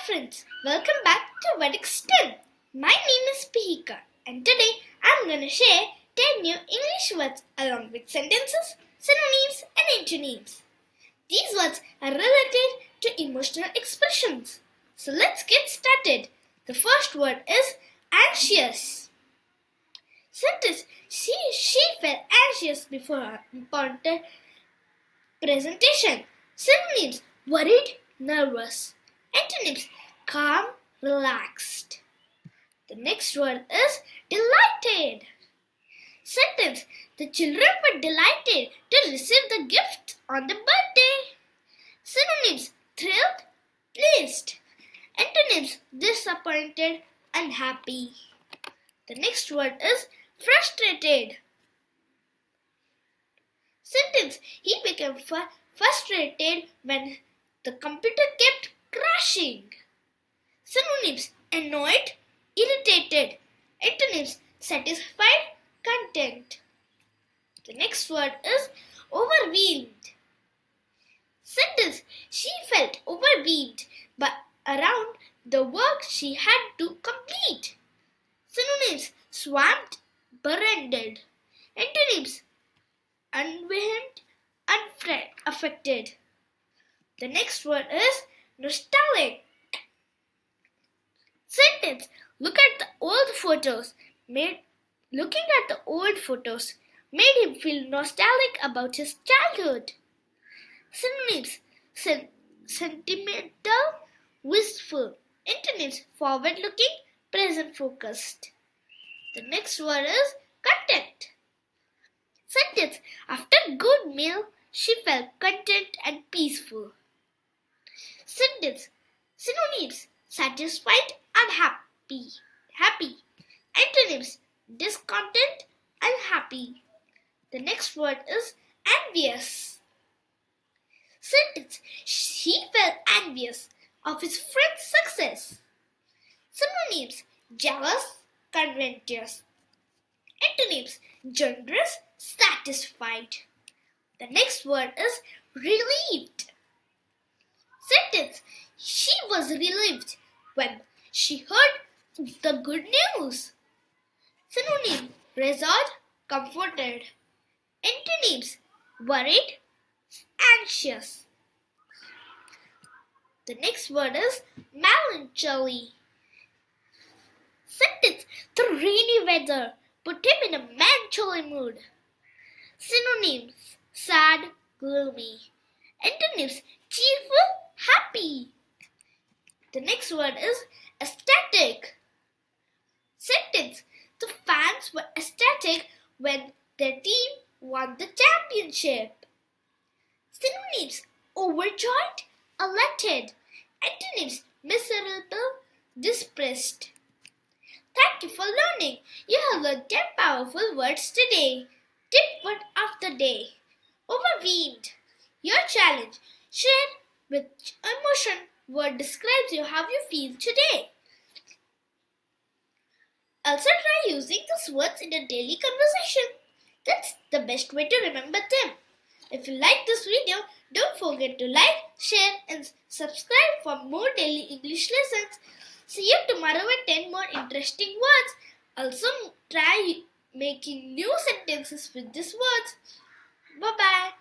friends, welcome back to Vedic STEM. My name is Pihika and today I'm going to share 10 new English words along with sentences, synonyms and antonyms. These words are related to emotional expressions. So let's get started. The first word is anxious. Sentence: She felt anxious before her important presentation. Synonyms: worried, nervous. Antonyms: calm, relaxed. The next word is delighted. Sentence: the children were delighted to receive the gift on the birthday. Synonyms: thrilled, pleased. Antonyms: disappointed, unhappy. The next word is frustrated. Sentence: he became frustrated when the computer kept crashing. Synonyms: annoyed, irritated. Antonyms: satisfied, content. The next word is overwhelmed. Sentence: she felt overwhelmed around the work she had to complete. Synonyms: swamped, burdened. Antonyms: unwhelmed, unaffected. The next word is nostalgic. Sentence: looking at the old photos made him feel nostalgic about his childhood. Synonyms: sentimental, wistful. Antonyms: forward-looking, present-focused. The next word is content. Sentence: after a good meal, she felt content and peaceful. Sentence: synonyms: satisfied, unhappy, happy. Antonyms: discontent, unhappy. The next word is envious. Sentence: he felt envious of his friend's success. Synonyms: jealous, covetous. Antonyms: generous, satisfied. The next word is relieved. Sentence: she was relieved when she heard the good news. Synonym: reassured, comforted. Antonyms: worried, anxious. The next word is melancholy. Sentence: the rainy weather put him in a melancholy mood. Synonyms: sad, gloomy. Antonyms: cheerful, happy. The next word is ecstatic. Sentence: the fans were ecstatic when their team won the championship. Synonyms: overjoyed, elated. Antonyms: miserable, depressed. Thank you for learning. You have learned 10 powerful words today. Tip word of the day: overwhelmed. Your challenge: share with emotion word describes you how you feel today. Also try using these words in a daily conversation. That's the best way to remember them. If you like this video, don't forget to like, share and subscribe for more daily English lessons. See you tomorrow with 10 more interesting words. Also try making new sentences with these words. Bye-bye.